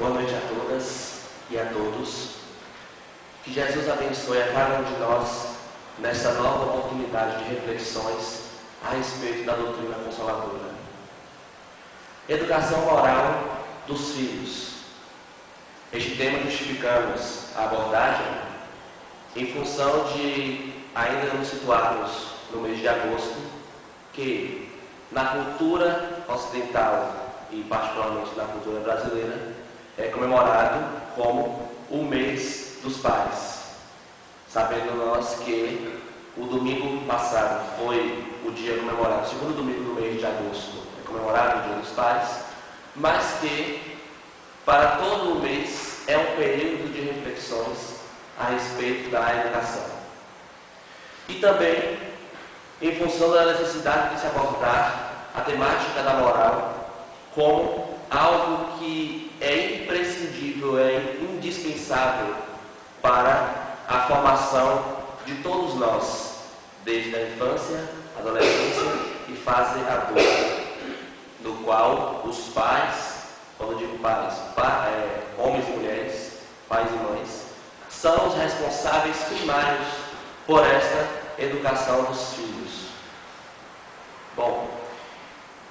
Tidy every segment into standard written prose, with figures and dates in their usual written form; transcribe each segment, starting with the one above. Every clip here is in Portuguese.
Boa noite a todas e a todos. Que Jesus abençoe a cada um de nós nesta nova oportunidade de reflexões a respeito da doutrina consoladora. Educação moral dos filhos. Este tema justificamos a abordagem em função de ainda nos situarmos no mês de agosto, que na cultura ocidental e particularmente na cultura brasileira é comemorado como o mês dos pais. Sabendo nós que o domingo passado foi o dia comemorado, o segundo domingo do mês de agosto é comemorado o Dia dos Pais, mas que para todo o mês é um período de reflexões a respeito da educação. E também em função da necessidade de se abordar a temática da moral como algo que é imprescindível, é indispensável para a formação de todos nós, desde a infância, adolescência e fase adulta, no qual os pais, quando eu digo pais, homens e mulheres, pais e mães, são os responsáveis primários por esta educação dos filhos. Bom,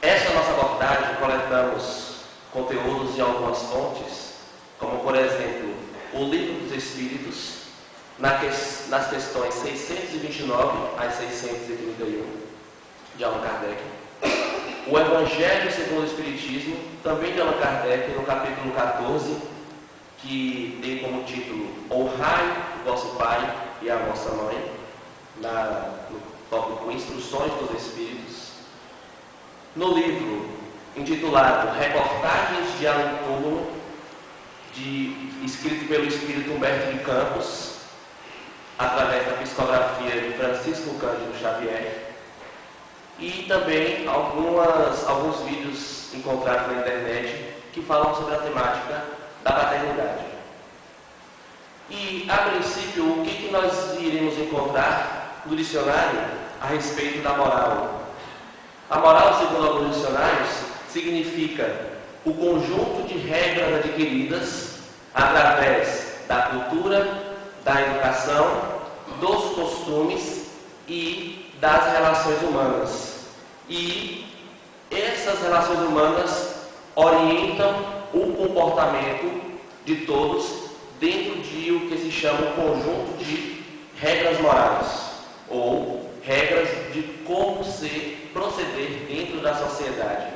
esta nossa abordagem coletamos conteúdos de algumas fontes, como por exemplo o Livro dos Espíritos, nas questões 629 a 631 de Allan Kardec, o Evangelho segundo o Espiritismo, também de Allan Kardec, no capítulo 14, que tem como título Honrai o vosso pai e a vossa mãe, no tópico Instruções dos Espíritos. No livro intitulado Reportagens de Além Túmulo, escrito pelo espírito Humberto de Campos, através da psicografia de Francisco Cândido Xavier, e também alguns vídeos encontrados na internet que falam sobre a temática da paternidade. E, a princípio, o que nós iremos encontrar no dicionário a respeito da moral? A moral, segundo alguns dicionários, significa o conjunto de regras adquiridas através da cultura, da educação, dos costumes e das relações humanas. E essas relações humanas orientam o comportamento de todos dentro de o que se chama um conjunto de regras morais, ou regras de como se proceder dentro da sociedade.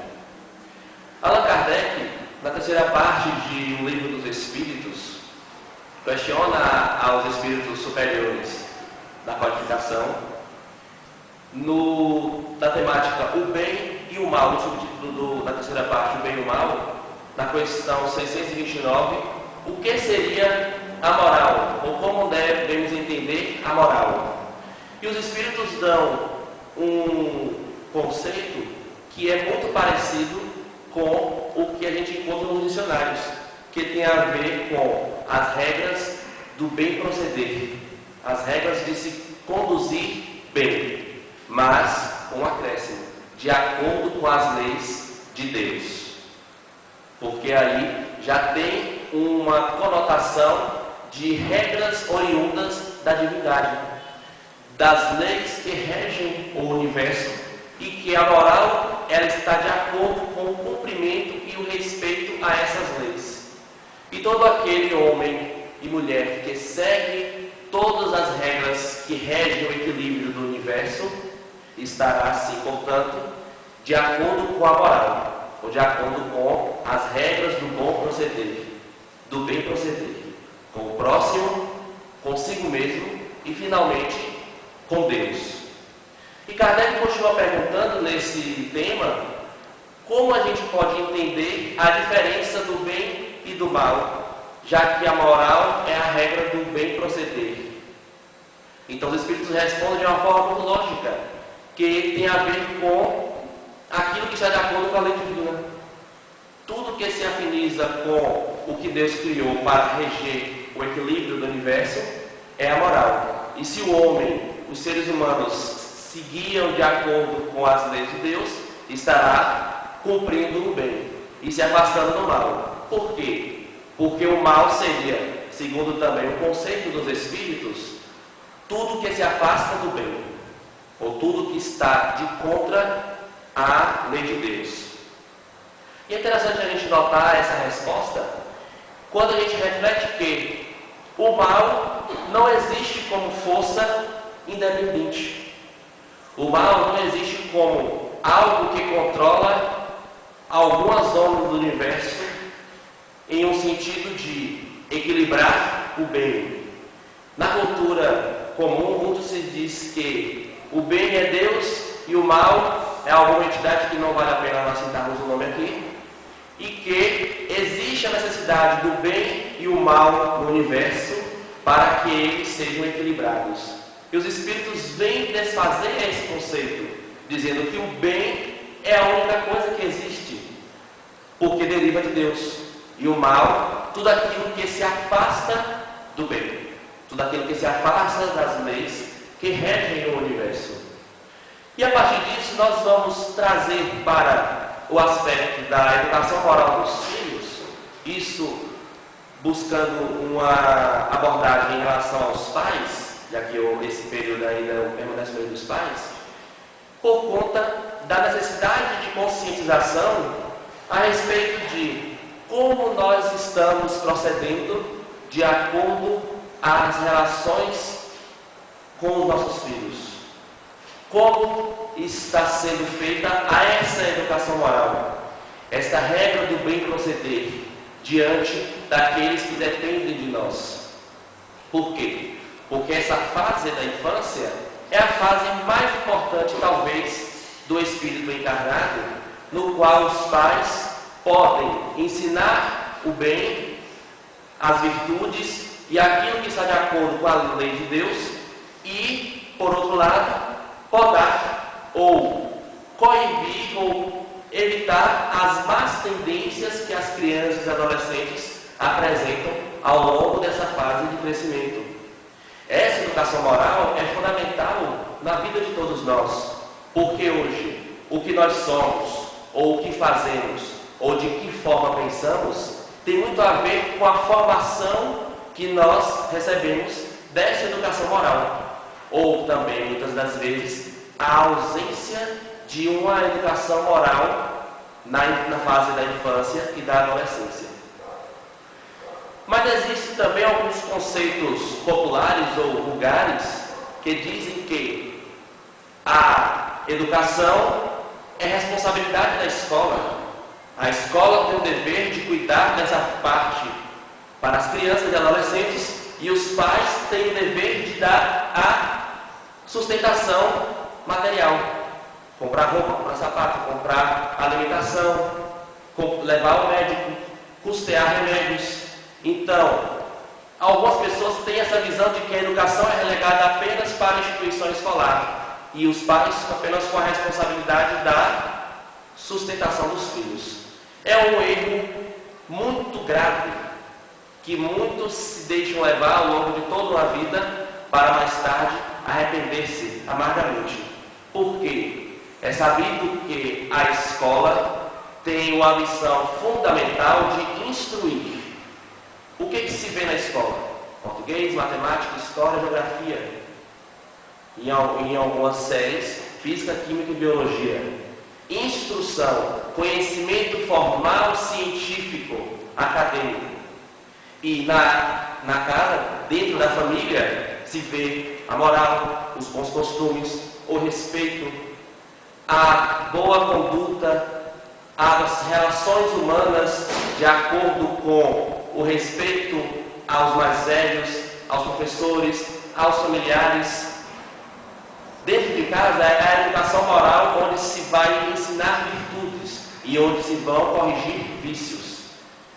Allan Kardec, na terceira parte de O Livro dos Espíritos, questiona aos espíritos superiores da codificação, da temática o bem e o mal, no subtítulo da terceira parte, o bem e o mal, na questão 629, o que seria a moral, ou como devemos entender a moral. E os espíritos dão um conceito que é muito parecido com o que a gente encontra nos dicionários, que tem a ver com as regras do bem proceder, as regras de se conduzir bem, mas com um acréscimo, de acordo com as leis de Deus. Porque aí já tem uma conotação de regras oriundas da divindade, das leis que regem o universo, e que a moral ela está de acordo com o cumprimento e o respeito a essas leis. E todo aquele homem e mulher que segue todas as regras que regem o equilíbrio do universo estará, assim, portanto, de acordo com a moral, ou de acordo com as regras do bom proceder, do bem proceder, com o próximo, consigo mesmo e, finalmente, com Deus. E Kardec continua perguntando nesse tema como a gente pode entender a diferença do bem e do mal, já que a moral é a regra do bem proceder. Então os Espíritos respondem de uma forma muito lógica, que tem a ver com aquilo que está de acordo com a lei divina. Tudo que se afiniza com o que Deus criou para reger o equilíbrio do universo é a moral. E se o homem, os seres humanos, se guiam de acordo com as leis de Deus, estará cumprindo o bem e se afastando do mal. Por quê? Porque o mal seria, segundo também o conceito dos espíritos, tudo que se afasta do bem, ou tudo que está de contra a lei de Deus. E é interessante a gente notar essa resposta quando a gente reflete que o mal não existe como força independente. O mal não existe como algo que controla algumas zonas do universo em um sentido de equilibrar o bem. Na cultura comum, muito se diz que o bem é Deus e o mal é alguma entidade que não vale a pena nós citarmos o nome aqui, e que existe a necessidade do bem e o mal no universo para que eles sejam equilibrados. E os espíritos vêm desfazer esse conceito, dizendo que o bem é a única coisa que existe, porque deriva de Deus, e o mal, tudo aquilo que se afasta do bem, tudo aquilo que se afasta das leis que regem o universo. E a partir disso nós vamos trazer para o aspecto da educação moral dos filhos, isso buscando uma abordagem em relação aos pais, já que esse período ainda permanece no meio dos pais, por conta da necessidade de conscientização a respeito de como nós estamos procedendo de acordo às relações com os nossos filhos. Como está sendo feita essa educação moral, esta regra do bem proceder diante daqueles que dependem de nós. Por quê? Porque essa fase da infância é a fase mais importante, talvez, do espírito encarnado, no qual os pais podem ensinar o bem, as virtudes e aquilo que está de acordo com a lei de Deus e, por outro lado, podar ou coibir ou evitar as más tendências que as crianças e adolescentes apresentam ao longo dessa fase de crescimento. Essa educação moral é fundamental na vida de todos nós, porque hoje o que nós somos, ou o que fazemos, ou de que forma pensamos, tem muito a ver com a formação que nós recebemos dessa educação moral. Ou também, muitas das vezes, a ausência de uma educação moral na fase da infância e da adolescência. Mas existem também alguns conceitos populares ou vulgares que dizem que a educação é responsabilidade da escola. A escola tem o dever de cuidar dessa parte para as crianças e adolescentes, e os pais têm o dever de dar a sustentação material. Comprar roupa, comprar sapato, comprar alimentação, levar ao médico, custear remédios. Então, algumas pessoas têm essa visão de que a educação é relegada apenas para a instituição escolar e os pais apenas com a responsabilidade da sustentação dos filhos. É um erro muito grave que muitos se deixam levar ao longo de toda uma vida para mais tarde arrepender-se amargamente. Por quê? É sabido que a escola tem uma missão fundamental de instruir. O que se vê na escola? Português, matemática, história, geografia. Em algumas séries, física, química e biologia. Instrução, conhecimento formal, científico, acadêmico. E na casa, dentro da família, se vê a moral, os bons costumes, o respeito, a boa conduta, as relações humanas de acordo com o respeito aos mais velhos, aos professores, aos familiares. Dentro de casa é a educação moral onde se vai ensinar virtudes e onde se vão corrigir vícios.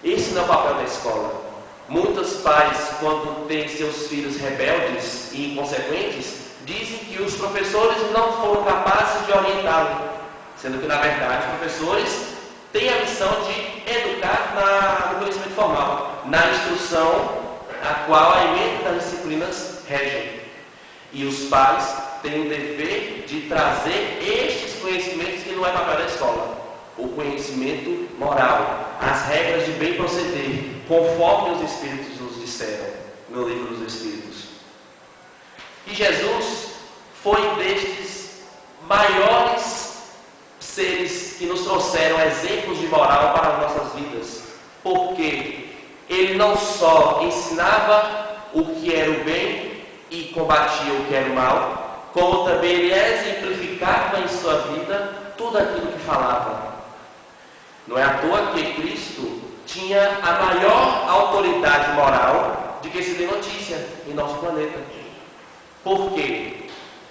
Esse não é o papel da escola. Muitos pais, quando têm seus filhos rebeldes e inconsequentes, dizem que os professores não foram capazes de orientá-lo, sendo que, na verdade, os professores têm a missão de educar no conhecimento formal, na instrução a qual a ementa das disciplinas regem. E os pais têm o dever de trazer estes conhecimentos que não é papel da escola. o conhecimento moral, as regras de bem proceder, conforme os Espíritos nos disseram no livro dos Espíritos. E Jesus foi destes maiores seres que nos trouxeram exemplos de moral para as nossas vidas, porque ele não só ensinava o que era o bem e combatia o que era o mal, como também ele exemplificava em sua vida tudo aquilo que falava. Não é à toa que Cristo tinha a maior autoridade moral de que se dê notícia em nosso planeta. Porque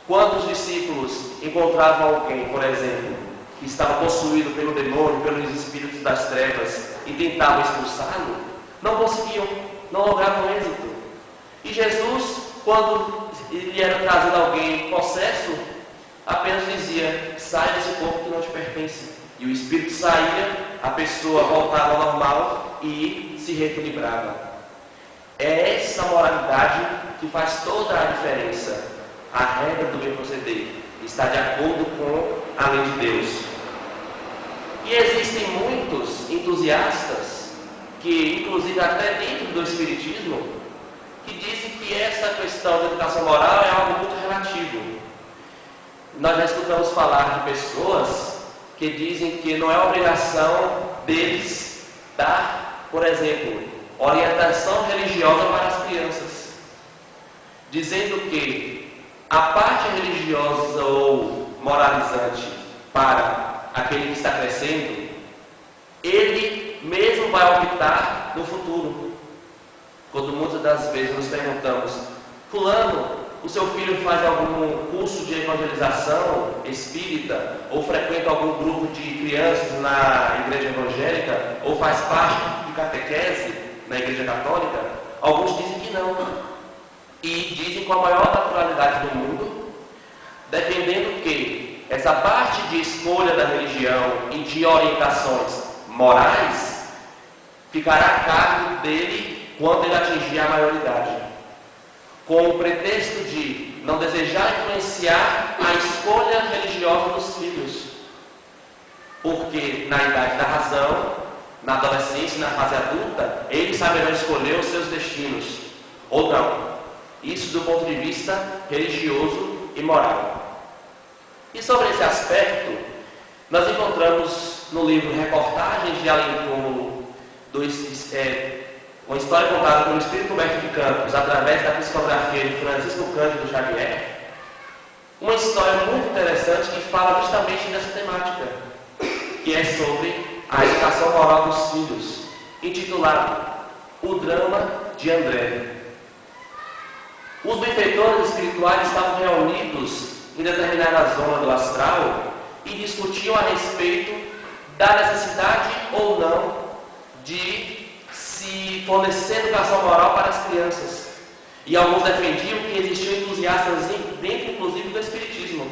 quando os discípulos encontravam alguém, por exemplo, que estava possuído pelo demônio, pelos espíritos das trevas, e tentavam expulsá-lo, não conseguiam, não logravam êxito. E Jesus, quando lhe era trazido alguém possesso, apenas dizia: sai desse corpo que não te pertence. E o espírito saía, a pessoa voltava ao normal e se reequilibrava. É essa moralidade que faz toda a diferença. A regra do bem proceder está de acordo com a lei de Deus. E existem muitos entusiastas, que inclusive até dentro do Espiritismo, que dizem que essa questão da educação moral é algo muito relativo. Nós já escutamos falar de pessoas que dizem que não é obrigação deles dar, por exemplo, orientação religiosa para as crianças, dizendo que a parte religiosa ou moralizante para aquele que está crescendo, ele mesmo vai optar no futuro. Quando muitas das vezes nos perguntamos: fulano, o seu filho faz algum curso de evangelização espírita, ou frequenta algum grupo de crianças na igreja evangélica, ou faz parte de catequese na igreja católica? Alguns dizem que não. E dizem com a maior naturalidade do mundo, defendendo que essa parte de escolha da religião e de orientações morais ficará a cargo dele quando ele atingir a maioridade, com o pretexto de não desejar influenciar a escolha religiosa dos filhos, porque na idade da razão, na adolescência e na fase adulta, eles saberão escolher os seus destinos, ou não. Isso do ponto de vista religioso e moral. E sobre esse aspecto, nós encontramos no livro Reportagens de Além Túmulo, uma história contada pelo Espírito Humberto de Campos, através da psicografia de Francisco Cândido Xavier, uma história muito interessante que fala justamente dessa temática, que é sobre a educação moral dos filhos, intitulado O Drama de André. Os benfeitores espirituais estavam reunidos em determinada zona do astral e discutiam a respeito da necessidade ou não de se fornecer educação moral para as crianças. E alguns defendiam que existiam entusiastas dentro, inclusive, do Espiritismo,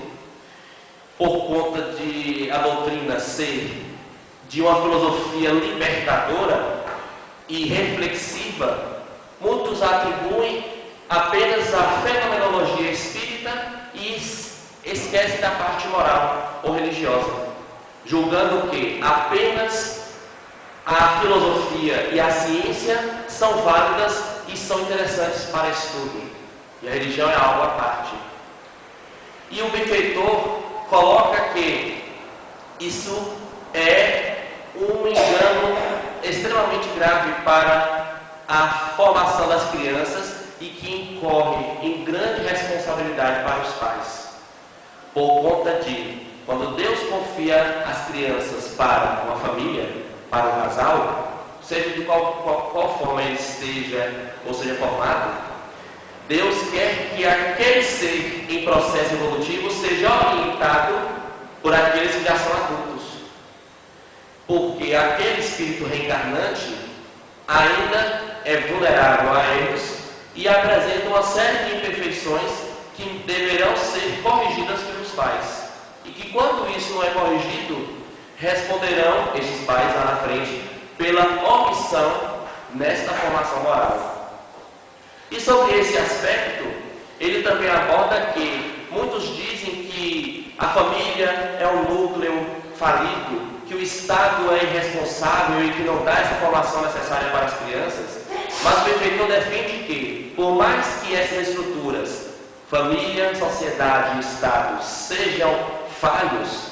por conta de a doutrina ser de uma filosofia libertadora e reflexiva. Muitos atribuem apenas a fenomenologia espírita e esquecem da parte moral ou religiosa, julgando que apenas a filosofia e a ciência são válidas e são interessantes para estudo, e a religião é algo à parte. E o benfeitor coloca que isso é um engano extremamente grave para a formação das crianças e que incorre em grande responsabilidade para os pais, por conta de, quando Deus confia as crianças para uma família, para um casal, seja de qual forma ele esteja ou seja formado, Deus quer que aquele ser em processo evolutivo seja orientado por aqueles que já são adultos, porque aquele espírito reencarnante ainda é vulnerável a erros e apresenta uma série de imperfeições que deverão ser corrigidas pelos pais, e que quando isso não é corrigido, responderão estes pais lá na frente pela omissão nesta formação moral. E sobre esse aspecto, ele também aborda que muitos dizem que a família é um núcleo falido que o Estado é irresponsável e que não dá essa formação necessária para as crianças, mas o benfeitor defende que, por mais que essas estruturas, família, sociedade e Estado, sejam falhos,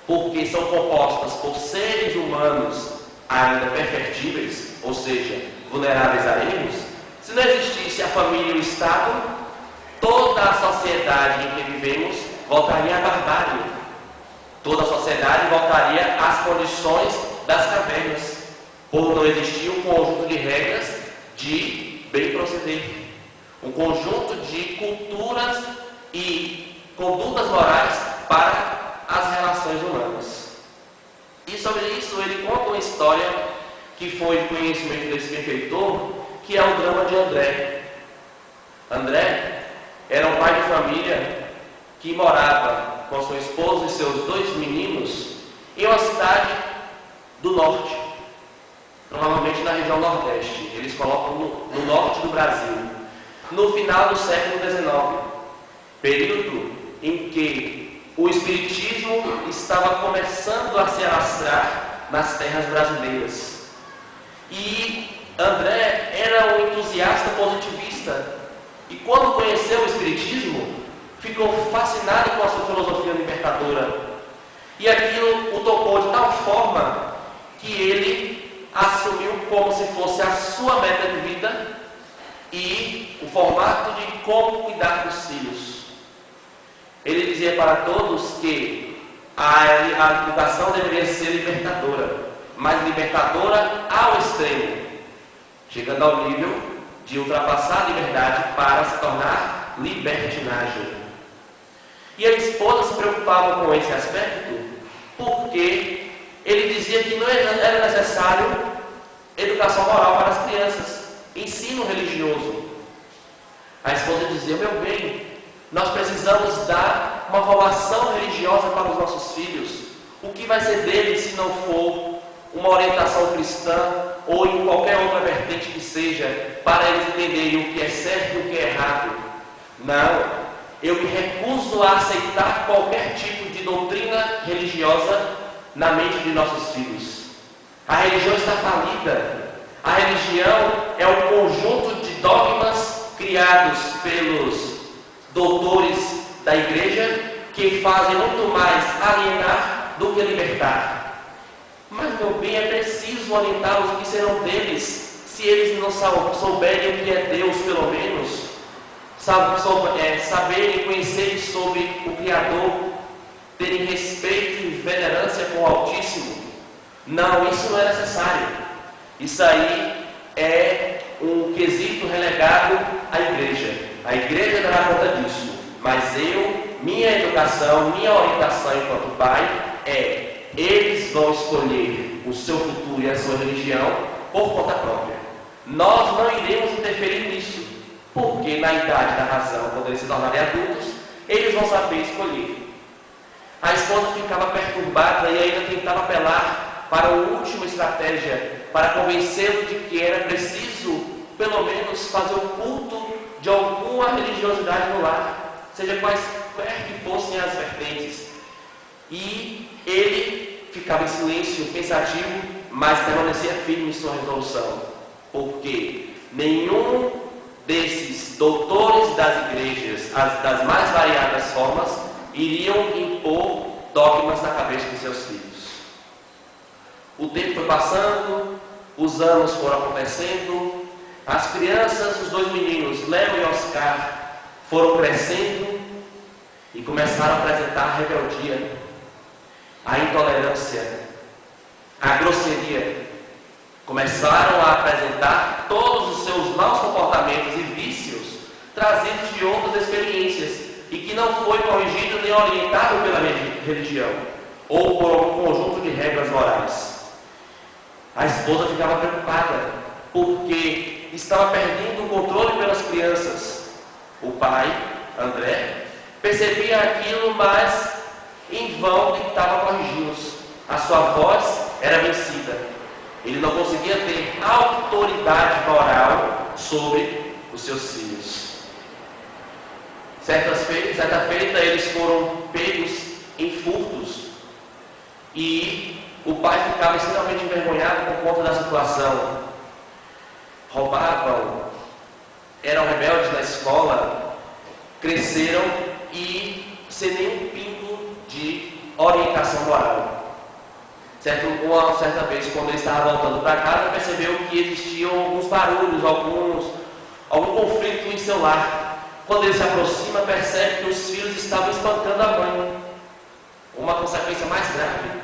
porque são compostas por seres humanos ainda perfectíveis, ou seja, vulneráveis a erros, se não existisse a família e o Estado, toda a sociedade em que vivemos voltaria à barbárie. Toda a sociedade voltaria às condições das cavernas, por não existir um conjunto de regras de bem proceder, um conjunto de culturas e condutas morais para as relações humanas. E sobre isso ele conta uma história que foi conhecimento desse benfeitor, que é o drama de André. André era um pai de família que morava com sua esposa e seus 2 meninos em uma cidade do norte, provavelmente na região nordeste. Eles colocam no norte do Brasil, no final do século XIX, período em que o espiritismo estava começando a se alastrar nas terras brasileiras. E André era um entusiasta positivista, e quando conheceu o espiritismo, ficou fascinado com a sua filosofia libertadora. E aquilo o tocou de tal forma que ele assumiu como se fosse a sua meta de vida e o formato de como cuidar dos filhos. Ele dizia para todos que a educação deveria ser libertadora, mas libertadora ao extremo, chegando ao nível de ultrapassar a liberdade para se tornar libertinagem. E a esposa se preocupava com esse aspecto porque ele dizia que não era necessário educação moral para as crianças, ensino religioso. A esposa dizia: meu bem, nós precisamos dar uma formação religiosa para os nossos filhos. O que vai ser deles se não for uma orientação cristã ou em qualquer outra vertente que seja, para eles entenderem o que é certo e o que é errado? Não. Eu me recuso a aceitar qualquer tipo de doutrina religiosa na mente de nossos filhos. A religião está falida. A religião é um conjunto de dogmas criados pelos doutores da igreja que fazem muito mais alienar do que libertar. Mas, meu bem, é preciso orientá-los o que serão deles, se eles não souberem o que é Deus, pelo menos. Saberem e conhecerem sobre o Criador, terem respeito e venerância com o Altíssimo. Não, isso não é necessário. Isso aí é um quesito relegado à igreja. A igreja dará conta disso. Mas minha educação, minha orientação enquanto pai eles vão escolher o seu futuro e a sua religião por conta própria. Nós não iremos interferir nisso. Porque na idade da razão, quando eles se tornarem adultos, eles vão saber escolher. A esposa ficava perturbada e ainda tentava apelar para a última estratégia, para convencê-lo de que era preciso, pelo menos, fazer o culto de alguma religiosidade no lar, seja quaisquer que fossem as vertentes. E ele ficava em silêncio, pensativo, mas permanecia firme em sua resolução. Porque nenhum desses doutores das igrejas, das mais variadas formas, iriam impor dogmas na cabeça de seus filhos. O tempo foi passando, os anos foram acontecendo, as crianças, os 2 meninos, Léo e Oscar, foram crescendo e começaram a apresentar a rebeldia, a intolerância, a grosseria. Começaram a apresentar todos os seus maus comportamentos e vícios trazidos de outras experiências e que não foi corrigido nem orientado pela religião ou por algum conjunto de regras morais. A esposa ficava preocupada porque estava perdendo o controle pelas crianças. O pai, André, percebia aquilo, mas em vão tentava corrigi-los. A sua voz era vencida. Ele não conseguia ter autoridade moral sobre os seus filhos. Certa feita, eles foram pegos em furtos e o pai ficava extremamente envergonhado por conta da situação. Roubavam, eram rebeldes na escola, cresceram e sem nenhum pingo de orientação moral. Uma certa vez, quando ele estava voltando para casa, percebeu que existiam alguns barulhos, algum conflito em seu lar. Quando ele se aproxima, percebe que os filhos estavam espancando a mãe. Uma consequência mais grave.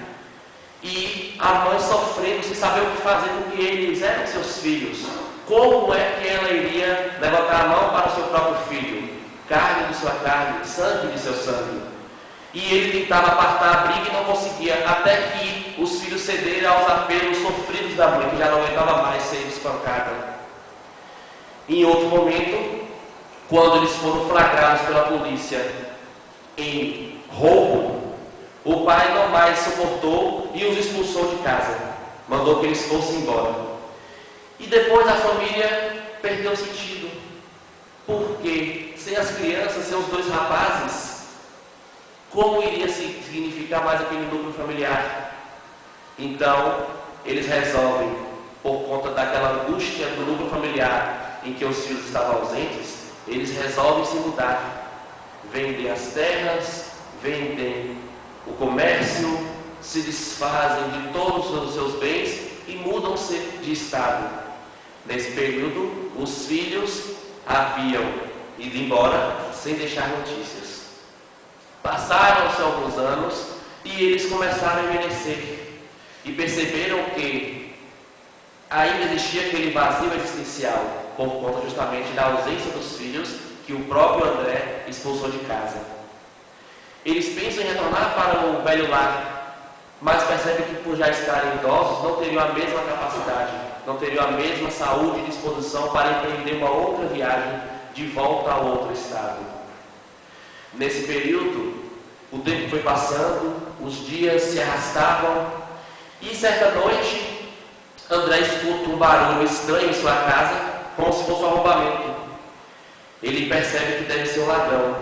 E a mãe sofrendo, sem saber o que fazer, porque eles eram seus filhos. Como é que ela iria levantar a mão para o seu próprio filho? Carne de sua carne, sangue de seu sangue. E ele tentava apartar a briga e não conseguia, até que os filhos cederam aos apelos sofridos da mãe, que já não aguentava mais ser espancada. Em outro momento, quando eles foram flagrados pela polícia em roubo, o pai não mais suportou e os expulsou de casa. Mandou que eles fossem embora. E depois a família perdeu o sentido. Porque sem as crianças, sem os dois rapazes, como iria significar mais aquele núcleo familiar? Então, eles resolvem, por conta daquela angústia do núcleo familiar em que os filhos estavam ausentes, eles resolvem se mudar. Vendem as terras, vendem o comércio, se desfazem de todos os seus bens e mudam-se de estado. Nesse período, os filhos haviam ido embora sem deixar notícias. Passaram-se alguns anos e eles começaram a envelhecer e perceberam que ainda existia aquele vazio existencial por conta justamente da ausência dos filhos que o próprio André expulsou de casa. Eles pensam em retornar para o velho lar, mas percebem que por já estarem idosos não teriam a mesma capacidade, não teriam a mesma saúde e disposição para empreender uma outra viagem de volta ao outro estado. Nesse período, o tempo foi passando, os dias se arrastavam e certa noite, André escuta um barulho estranho em sua casa, como se fosse um arrombamento. Ele percebe que deve ser um ladrão,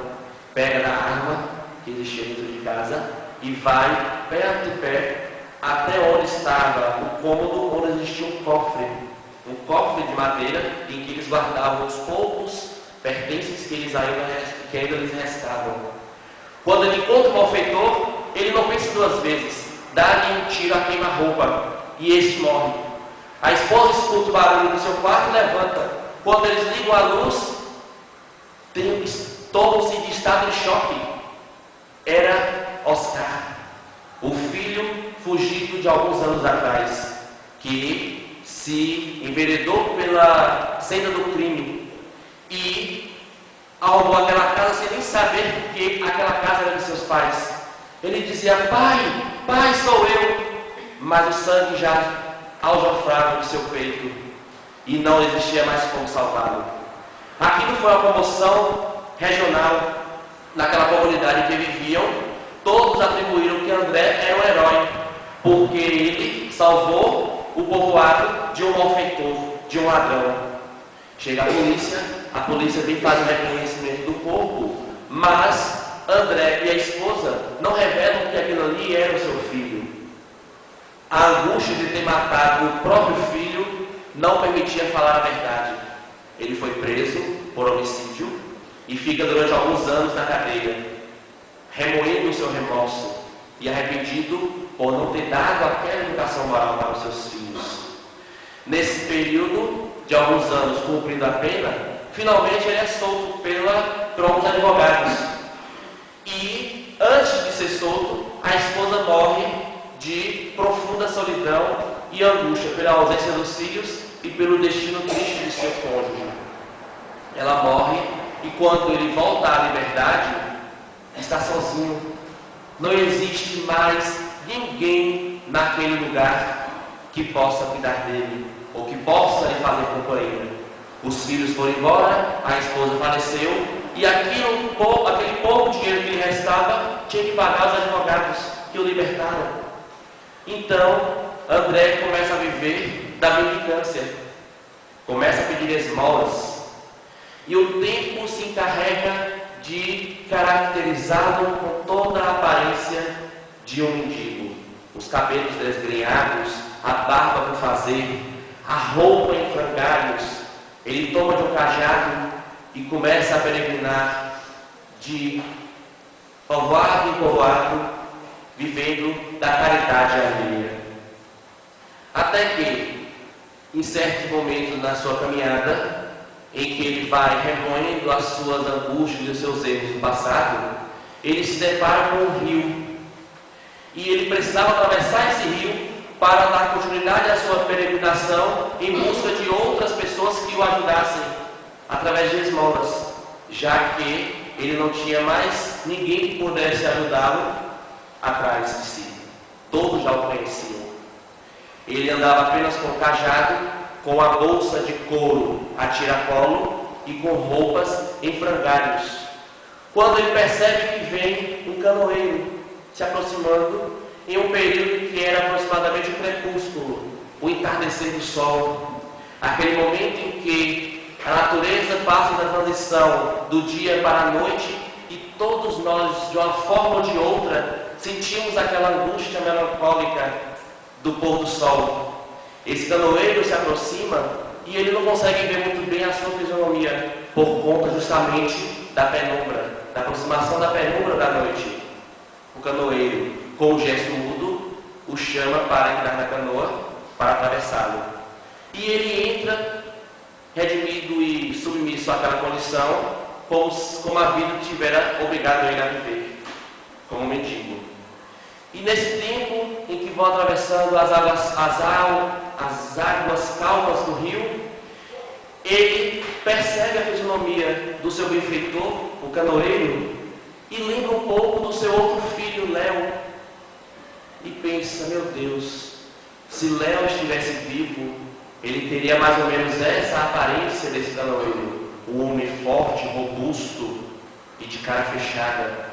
pega na arma que existia dentro de casa e vai pé a pé até onde estava o cômodo onde existia um cofre de madeira em que eles guardavam os poucos pertences que ainda lhes restavam. Quando ele encontra o malfeitor, ele não pensa duas vezes, dá-lhe um tiro a queima-roupa e este morre. A esposa escuta o barulho do seu quarto e levanta. Quando eles ligam a luz, tornam-se de estado de choque. Era Oscar, o filho fugido de alguns anos atrás, que se enveredou pela senda do crime e arrombou aquela casa sem nem saber que aquela casa era de seus pais. Ele dizia: pai, sou eu. Mas o sangue já aljofrava no seu peito e não existia mais como salvá-lo. Aquilo foi uma comoção regional naquela comunidade em que viviam. Todos atribuíram que André era um herói, porque ele salvou o povoado de um malfeitor, de um ladrão. Chega a polícia vem fazer o reconhecimento do corpo, mas André e a esposa não revelam que aquilo ali era o seu filho. A angústia de ter matado o próprio filho não permitia falar a verdade. Ele foi preso por homicídio e fica durante alguns anos na cadeia, remoendo o seu remorso e arrependido por não ter dado aquela educação moral para os seus filhos. Nesse período de alguns anos cumprindo a pena, finalmente ele é solto por alguns advogados. E antes de ser solto, a esposa morre de profunda solidão e angústia pela ausência dos filhos e pelo destino triste de seu cônjuge. Ela morre e quando ele volta à liberdade, está sozinho. Não existe mais ninguém naquele lugar que possa cuidar dele ou que possa lhe fazer companhia. Os filhos foram embora, a esposa faleceu e aquele pouco dinheiro que lhe restava tinha que pagar os advogados que o libertaram. Então, André começa a viver da mendicância, começa a pedir esmolas e o tempo se encarrega de caracterizá-lo com toda a aparência de um mendigo. os cabelos desgrenhados, a barba por fazer, a roupa em frangalhos. Ele toma de um cajado e começa a peregrinar de povoado em povoado, vivendo da caridade alheia. Até que, em certo momento na sua caminhada, em que ele vai remoendo as suas angústias e os seus erros do passado, ele se depara com um rio. E ele precisava atravessar esse rio para dar continuidade à sua peregrinação em busca de outras pessoas que o ajudassem através de esmolas, já que ele não tinha mais ninguém que pudesse ajudá-lo atrás de si. Todos já o conheciam. Ele andava apenas com o cajado, com a bolsa de couro a tiracolo e com roupas em frangalhos. Quando ele percebe que vem um canoeiro se aproximando em um período que era aproximadamente o crepúsculo, o entardecer do sol, aquele momento em que a natureza passa da transição do dia para a noite e todos nós, de uma forma ou de outra, sentimos aquela angústia melancólica do pôr do sol. Esse canoeiro se aproxima e ele não consegue ver muito bem a sua fisionomia por conta justamente da penumbra, da aproximação da penumbra da noite. O canoeiro, com um gesto mudo, o chama para entrar na canoa, para atravessá-lo. E ele entra, redimido e submisso àquela condição, como a vida tivera obrigado ele a viver, como mendigo. E nesse tempo em que vão atravessando as águas calmas do rio, ele percebe a fisionomia do seu benfeitor, o canoeiro, e lembra um pouco do seu outro filho, Léo, e pensa: meu Deus, se Léo estivesse vivo, ele teria mais ou menos essa aparência desse canoeiro, um homem forte, robusto e de cara fechada.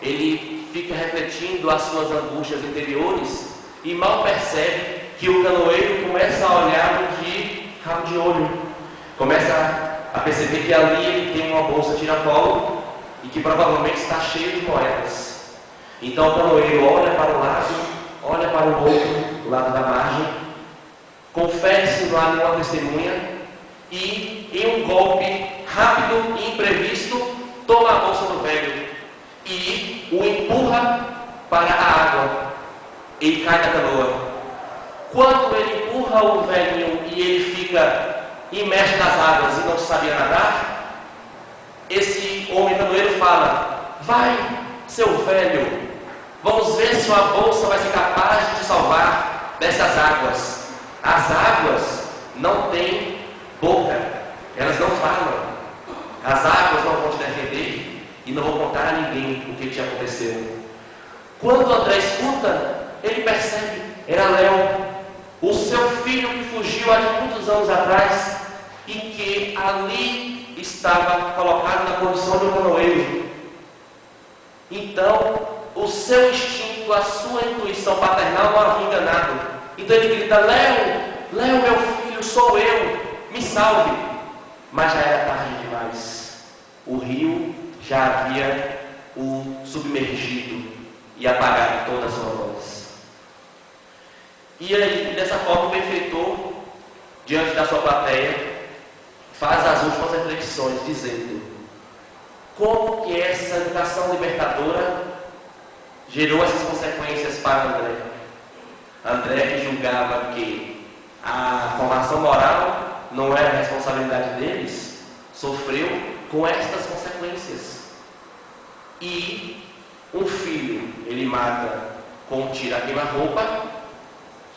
Ele fica refletindo as suas angústias interiores e mal percebe que o canoeiro começa a olhá-lo de rabo de olho, começa a perceber que ali ele tem uma bolsa tiracolo e que provavelmente está cheio de moedas. Então o canoeiro olha para um lado, olha para o outro, lado da margem, confere se não há nenhuma testemunha e, em um golpe rápido e imprevisto, toma a bolsa do velho e o empurra para a água. Ele cai da canoa. Quando ele empurra o velhinho e ele fica imerso nas águas e não sabia nadar, esse homem canoeiro fala: vai, seu velho, vamos ver se uma bolsa vai ser capaz de te salvar dessas águas. As águas não têm boca, elas não falam. As águas não vão te defender e não vão contar a ninguém o que te aconteceu. Quando André escuta, ele percebe: era Léo, o seu filho que fugiu há muitos anos atrás e que ali estava colocado na condição de um canoeiro. Então, o seu instinto, a sua intuição paternal não havia enganado. Então ele grita: Léo, Léo, meu filho, sou eu, me salve. Mas já era tarde demais. O rio já havia o submergido e apagado toda a sua voz. E aí, dessa forma, o benfeitor, diante da sua plateia, faz as últimas reflexões, dizendo: como que essa educação libertadora gerou essas consequências para André? André, que julgava que a formação moral não era responsabilidade deles, sofreu com estas consequências. E um filho ele mata com um tiro a queima-roupa,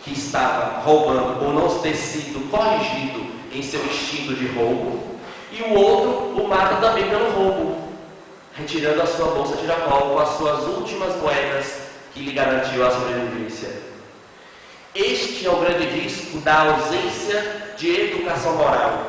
que estava roubando por não ter sido corrigido em seu instinto de roubo, e o outro o mata também pelo roubo, retirando a sua bolsa de tiracolo com as suas últimas moedas que lhe garantiu a sobrevivência. Este é o grande risco da ausência de educação moral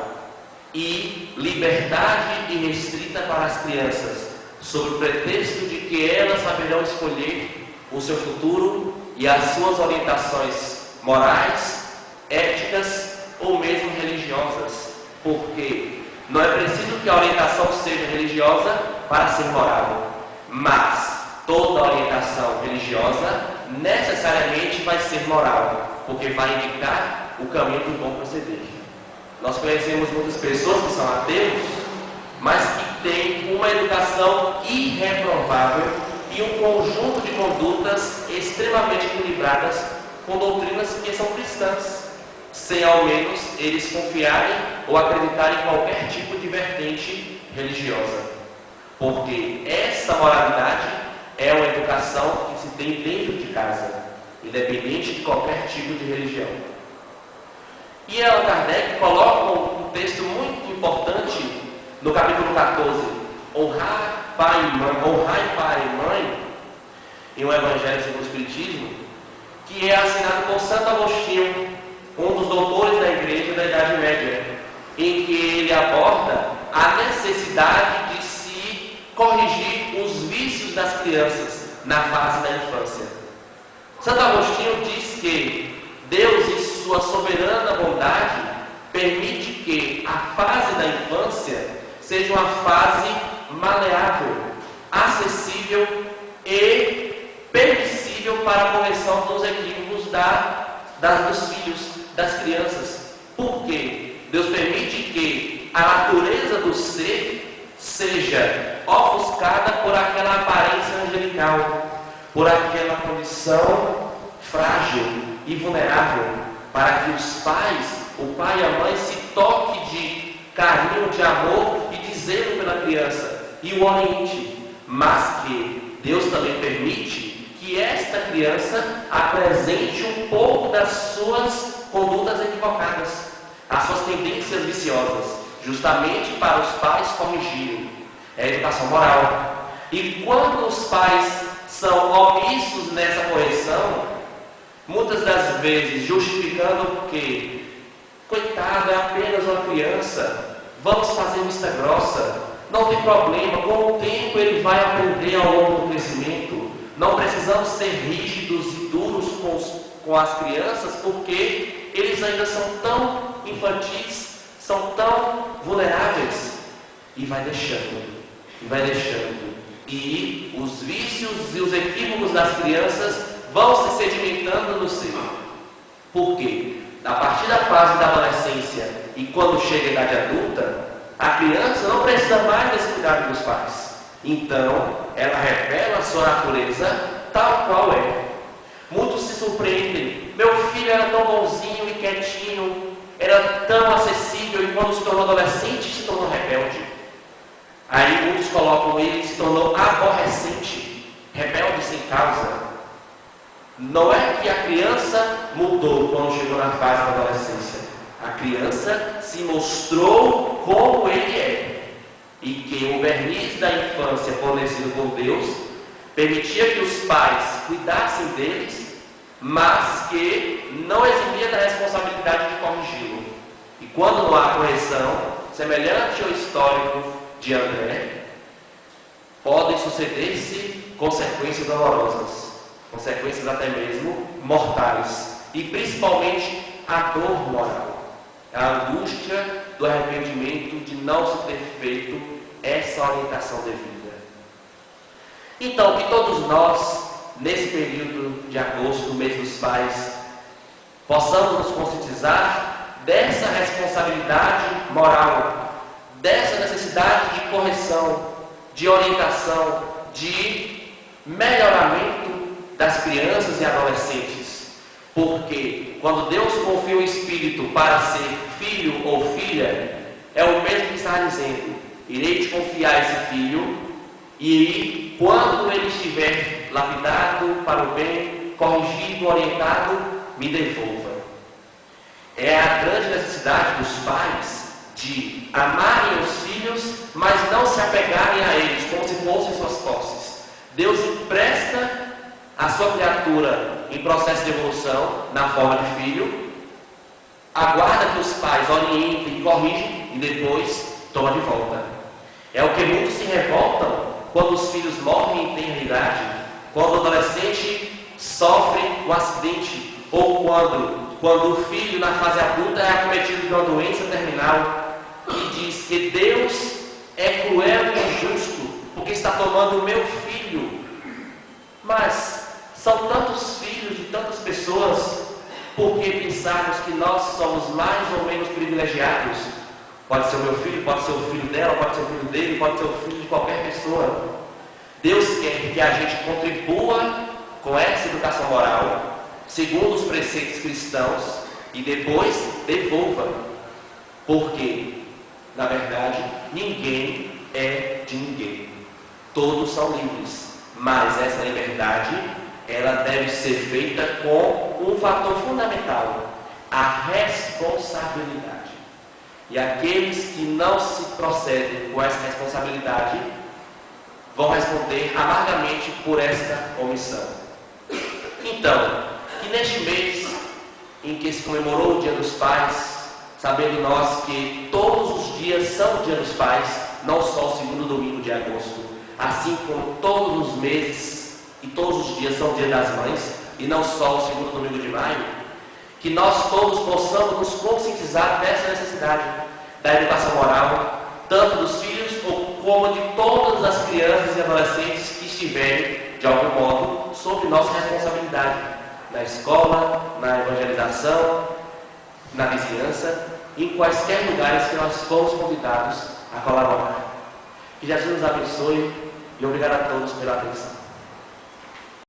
e liberdade irrestrita para as crianças, sob o pretexto de que elas saberão escolher o seu futuro e as suas orientações morais, éticas ou mesmo religiosas, porque não é preciso que a orientação seja religiosa para ser moral, mas toda orientação religiosa necessariamente vai ser moral, porque vai indicar o caminho do bom proceder. Nós conhecemos muitas pessoas que são ateus, mas que têm uma educação irreprovável e um conjunto de condutas extremamente equilibradas com doutrinas que são cristãs, sem ao menos eles confiarem ou acreditarem em qualquer tipo de vertente religiosa. Porque essa moralidade é uma educação que se tem dentro de casa, independente de qualquer tipo de religião. E Allan Kardec coloca um texto muito importante no capítulo 14, honrai pai e mãe, em um Evangelho segundo o Espiritismo, que é assinado por Santo Agostinho, um dos doutores da Igreja da Idade Média, em que ele aborda a necessidade de se corrigir os vícios das crianças na fase da infância. Santo Agostinho diz que Deus, em sua soberana bondade, permite que a fase da infância seja uma fase maleável, acessível e permissível para a correção dos equívocos dos filhos, das crianças. Por quê? Deus permite que a natureza do ser seja ofuscada por aquela aparência angelical, por aquela condição frágil e vulnerável, para que os pais, o pai e a mãe, se toquem de carinho, de amor e de zelo pela criança e o oriente. Mas que Deus também permite que esta criança apresente um pouco das suas condutas equivocadas, as suas tendências viciosas, justamente para os pais corrigirem. É a educação moral. E quando os pais são omissos nessa correção, muitas das vezes justificando que, coitado, é apenas uma criança, vamos fazer vista grossa, não tem problema, com o tempo ele vai aprender ao longo do crescimento, não precisamos ser rígidos e duros com as crianças, porque eles ainda são tão infantis, são tão vulneráveis, e vai deixando. E os vícios e os equívocos das crianças vão se sedimentando no ser. Por quê? A partir da fase da adolescência e quando chega a idade adulta, a criança não precisa mais desse cuidado dos pais. Então, ela revela a sua natureza tal qual é. Muitos se surpreendem. Meu filho era tão bonzinho e quietinho, era tão acessível, e quando se tornou adolescente, se tornou rebelde. Aí muitos colocam ele, se tornou aborrecente, rebelde sem causa. Não é que a criança mudou quando chegou na fase da adolescência. A criança se mostrou como ele é. E que o verniz da infância fornecido por Deus permitia que os pais cuidassem deles, mas que não eximia da responsabilidade de corrigi-lo. E quando não há correção, semelhante ao histórico de André, podem suceder-se consequências dolorosas, consequências até mesmo mortais, e principalmente a dor moral, a angústia do arrependimento de não se ter feito essa orientação devida. Então, que todos nós, nesse período de agosto, mês dos pais, possamos nos conscientizar dessa responsabilidade moral, dessa necessidade de correção, de orientação, de melhoramento das crianças e adolescentes. Porque quando Deus confia o Espírito para ser filho ou filha, é o mesmo que está dizendo: irei te confiar esse filho, e quando ele estiver lapidado para o bem, corrigido, orientado, me devolva. É a grande necessidade dos pais de amarem os filhos, mas não se apegarem a eles como se fossem suas posses. Deus empresta a sua criatura em processo de evolução, na forma de filho, aguarda que os pais orientem e corrigem, e depois toma de volta. É o que muitos se revoltam quando os filhos morrem em tenra idade, quando o adolescente sofre um acidente, ou quando o filho na fase adulta é acometido de uma doença terminal, e diz que Deus é cruel e injusto porque está tomando o meu filho. Mas São tantos filhos de tantas pessoas, por que pensarmos que nós somos mais ou menos privilegiados? Pode ser o meu filho, pode ser o filho dela, pode ser o filho dele, pode ser o filho de qualquer pessoa. Deus quer que a gente contribua com essa educação moral, segundo os preceitos cristãos, e depois devolva. Porque, na verdade, ninguém é de ninguém. Todos são livres. Mas essa liberdade, ela deve ser feita com um fator fundamental: a responsabilidade. E aqueles que não se procedem com essa responsabilidade vão responder amargamente por esta omissão. Então, que neste mês em que se comemorou o Dia dos Pais, sabendo nós que todos os dias são o Dia dos Pais, não só o segundo domingo de agosto, assim como todos os meses e todos os dias são o Dia das Mães, e não só o segundo domingo de maio, que nós todos possamos nos conscientizar dessa necessidade da educação moral, tanto dos filhos como de todas as crianças e adolescentes que estiverem, de algum modo, sob nossa responsabilidade, na escola, na evangelização, na vizinhança, em quaisquer lugares que nós fomos convidados a colaborar. Que Jesus nos abençoe e obrigado a todos pela atenção.